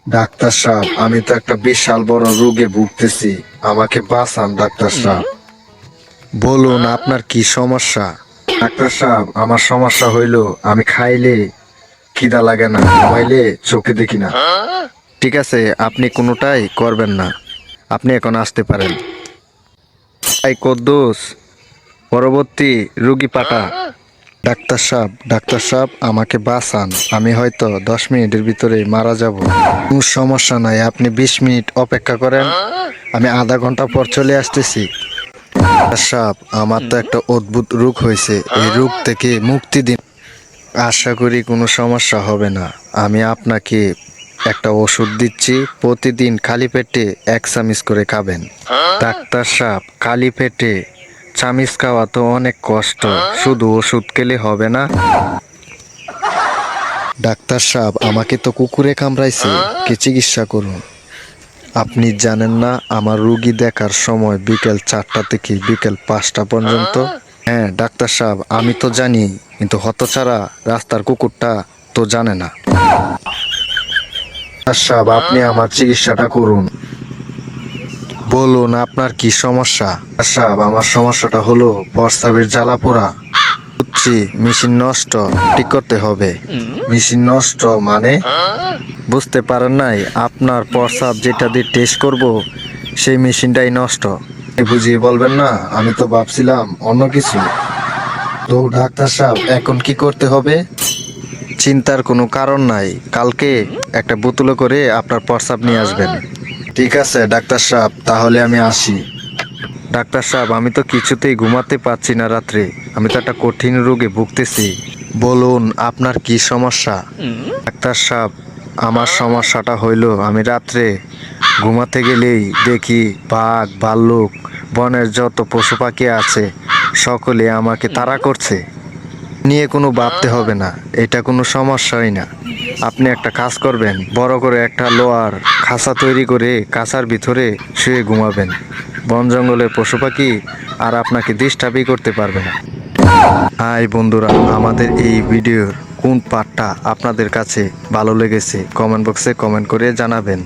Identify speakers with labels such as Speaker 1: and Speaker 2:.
Speaker 1: Doctor সাহেব, আমি তো একটা বিশাল বড় রোগে ভুগতেছি, আমাকে বাঁচান ডাক্তার সাহেব।
Speaker 2: বলুন আপনার কি সমস্যা?
Speaker 1: ডাক্তার সাহেব, আমার সমস্যা হইলো আমি খাইলে খিদা লাগে না, ঘুমাইলে চোখে দেখি না।
Speaker 2: ঠিক আছে, আপনি কোনোটাই করবেন না। আপনি এখন আসতে পারেন। এই কদ্দুস, পরবর্তী রুগী পাঠা। ডাক্তার সাহেব আমাকে বাঁচান। আমি হয়তো 10 মিনিটের ভিতরে মারা যাব। কোনো সমস্যা নাই, আপনি 20 মিনিট অপেক্ষা করেন, আমি আধা ঘন্টা পর চলে আসতেছি। ডাক্তার সাহেব, আমার তো একটা অদ্ভুত রোগ হয়েছে, এই রোগ থেকে মুক্তি দিন। আশা করি কোনো সমস্যা হবে না। আমি আপনাকে একটা ওষুধ দিচ্ছি, প্রতিদিন খালি পেটে 1 চামচ করে খাবেন। ডাক্তার সাহেব, খালি পেটে চামিচ খাওয়া তো অনেক কষ্ট, শুধু ওষুধ খেলে হবে না। ডাক্তার সাহেব, আমাকে তো কুকুরে কামড়াইছে, কি চিকিৎসা করুন? আপনি জানেন না আমার রুগী দেখার সময় বিকেল 4টা থেকে বিকেল 5টা পর্যন্ত? হ্যাঁ ডাক্তার সাহেব, আমি তো জানি, কিন্তু হতচারা রাস্তার কুকুরটা তো জানে না।
Speaker 1: ডাক্তার সাহেব, আপনি আমার চিকিৎসাটা করুন।
Speaker 2: বলুন আপনার কি সমস্যা?
Speaker 1: ডাক্তার সাহেব, আমার সমস্যাটা হলো প্রস্রাবের জ্বালা পোড়া।
Speaker 2: বুঝছি, মেশিন নষ্ট, ঠিক করতে হবে।
Speaker 1: মেশিন নষ্ট মানে?
Speaker 2: বুঝতে পারেন নাই? আপনার প্রস্রাব যেটা দিয়ে টেস্ট করব সেই মেশিনটাই নষ্ট।
Speaker 1: বুঝিয়ে বলবেন না, আমি তো ভাবছিলাম অন্য কিছু। তো ডাক্তার সাহেব, এখন কি করতে হবে?
Speaker 2: চিন্তার কোনো কারণ নাই, কালকে একটা বোতলে করে আপনার প্রস্রাব নিয়ে আসবেন।
Speaker 1: ঠিক আছে ডাক্তার সাহেব, তাহলে আমি আসি।
Speaker 2: ডাক্তার সাহেব, আমি তো কিছুতেই ঘুমাতে পারছি না রাত্রে, আমি তো একটা কঠিন রোগে ভুগতেছি। বলুন আপনার কি সমস্যা? ডাক্তার সাহেব, আমার সমস্যাটা হইলো আমি রাত্রে ঘুমাতে গেলেই দেখি বাঘ, ভাল্লুক, বনের যত পশু পাখি আছে সকলে আমাকে তাড়া করছে। নিয়ে কোনো ভাবতে হবে না, এটা কোনো সমস্যাই না। আপনি একটা কাজ করবেন, বড় করে একটা লোহার খাঁচা তৈরি করে কাঁচার ভিতরে শুয়ে ঘুমাবেন। বন জঙ্গলের পশু পাখি আর আপনাকে ডিস্টার্বই করতে পারবে না। হাই বন্ধুরা, আমাদের এই ভিডিওর কোন পার্টটা আপনাদের কাছে ভালো লেগেছে কমেন্ট বক্সে কমেন্ট করে জানাবেন।